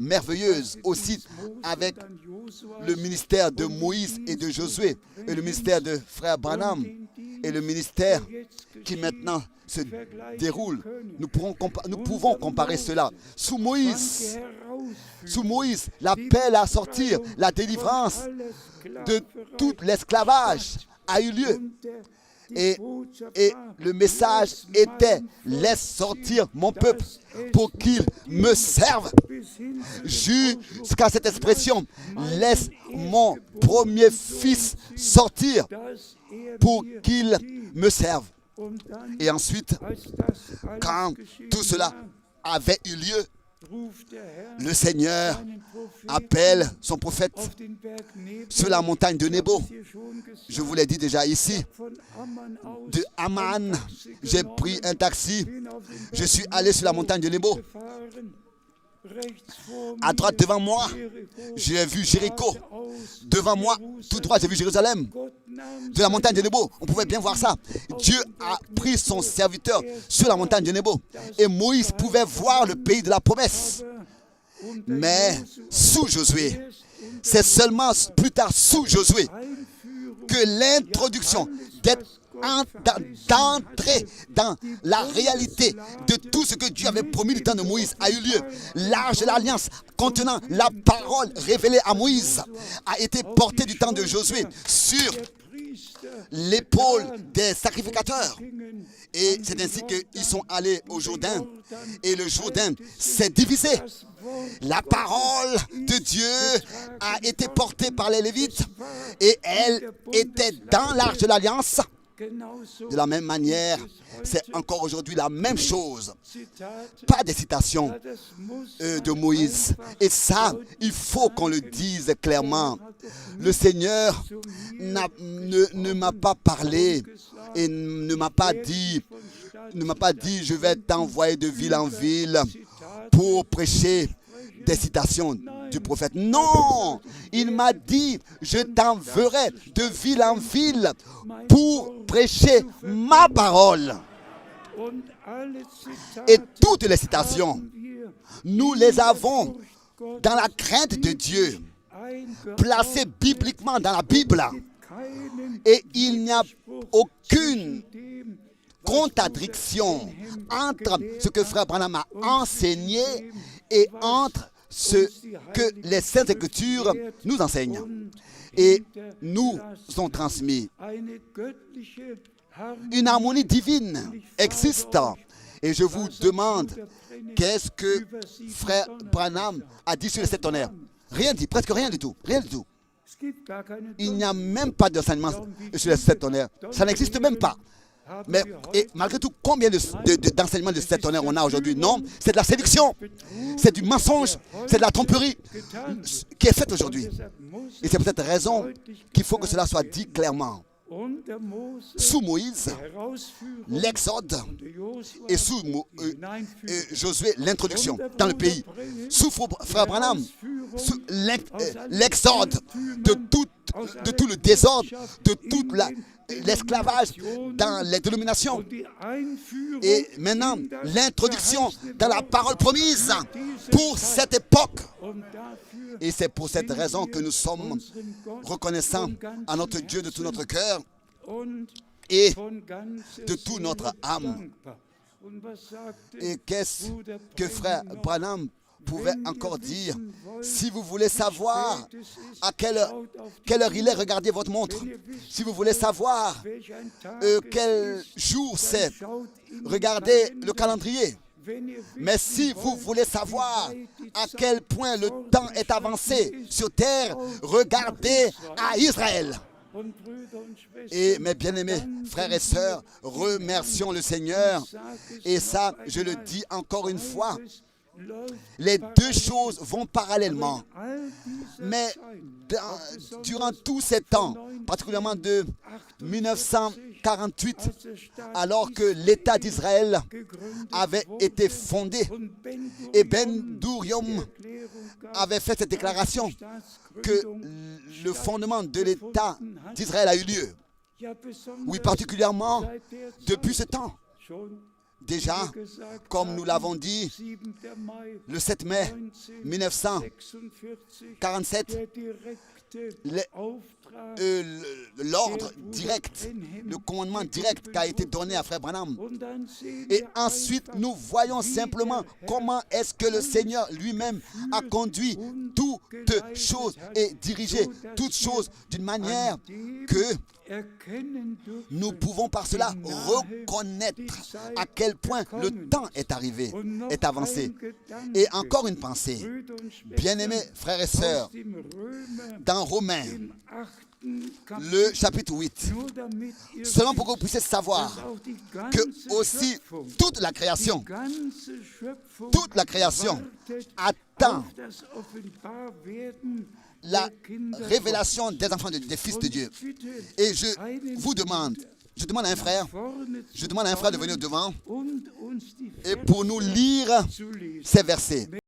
merveilleuse aussi avec le ministère de Moïse et de Josué et le ministère de frère Branham et le ministère qui maintenant se déroule. Nous pouvons comparer cela. Sous Moïse, l'appel à sortir, la délivrance de tout l'esclavage a eu lieu. Et le message était: laisse sortir mon peuple pour qu'il me serve. Jusqu'à cette expression, laisse mon premier fils sortir pour qu'il me serve. Et ensuite, quand tout cela avait eu lieu, le Seigneur appelle son prophète sur la montagne de Nebo. Je vous l'ai dit déjà ici. De Amman, j'ai pris un taxi. Je suis allé sur la montagne de Nebo. À droite devant moi, j'ai vu Jéricho. Devant moi, tout droit, j'ai vu Jérusalem. De la montagne de Nebo, on pouvait bien voir ça. Dieu a pris son serviteur sur la montagne de Nebo. Et Moïse pouvait voir le pays de la promesse. Mais sous Josué, c'est seulement plus tard sous Josué que l'introduction d'entrer dans la réalité de tout ce que Dieu avait promis du temps de Moïse a eu lieu. L'arche de l'alliance contenant la parole révélée à Moïse a été portée du temps de Josué sur l'épaule des sacrificateurs. Et c'est ainsi qu'ils sont allés au Jourdain. Et le Jourdain s'est divisé. La parole de Dieu a été portée par les Lévites et elle était dans l'arche de l'alliance. De la même manière, c'est encore aujourd'hui la même chose. Pas des citations de Moïse. Et ça, il faut qu'on le dise clairement. Le Seigneur ne m'a pas parlé et ne m'a pas dit, je vais t'envoyer de ville en ville pour prêcher des citations du prophète. Non, il m'a dit, je t'enverrai de ville en ville pour prêcher ma parole. Et toutes les citations, nous les avons dans la crainte de Dieu, placées bibliquement dans la Bible. Et il n'y a aucune contradiction entre ce que frère Branham a enseigné et entre ce que les Saintes Écritures nous enseignent et nous ont transmis. Une harmonie divine existe. Et je vous demande, qu'est-ce que frère Branham a dit sur les 7 tonnerres? Rien dit, presque rien du tout, rien du tout. Il n'y a même pas d'enseignement sur les 7 tonnerres. Ça n'existe même pas. Mais et malgré tout, combien d'enseignements de 7 tonnerres on a aujourd'hui? Non, c'est de la séduction, c'est du mensonge, c'est de la tromperie qui est faite aujourd'hui. Et c'est pour cette raison qu'il faut que cela soit dit clairement. Sous Moïse, l'exode, et sous Josué, l'introduction dans le pays. Sous frère Branham, l'exode de tout le désordre, de tout l'esclavage dans les dénominations. Et maintenant, l'introduction dans la parole promise pour cette époque. Et c'est pour cette raison que nous sommes reconnaissants à notre Dieu de tout notre cœur et de toute notre âme. Et qu'est-ce que frère Branham pouvait encore dire? Si vous voulez savoir à quelle heure il est, regardez votre montre. Si vous voulez savoir quel jour c'est, regardez le calendrier. Mais si vous voulez savoir à quel point le temps est avancé sur terre, regardez à Israël. Et mes bien-aimés frères et sœurs, remercions le Seigneur. Et ça, je le dis encore une fois, les deux choses vont parallèlement. Mais durant tous ces temps, particulièrement de 1948, alors que l'État d'Israël avait été fondé, et Ben Gurion avait fait cette déclaration que le fondement de l'État d'Israël a eu lieu. Oui, particulièrement depuis ce temps. déjà, comme nous l'avons dit, le 7 mai 1947, l'ordre direct, le commandement direct qui a été donné à Frère Branham. Et ensuite, nous voyons simplement comment est-ce que le Seigneur lui-même a conduit toutes choses et dirigé toutes choses d'une manière que nous pouvons par cela reconnaître à quel point le temps est arrivé, est avancé. Et encore une pensée, bien-aimés frères et sœurs, dans Romains, le chapitre 8, seulement pour que vous puissiez savoir que aussi toute la création attend la révélation des enfants, des fils de Dieu. Et je demande à un frère de venir devant et pour nous lire ces versets.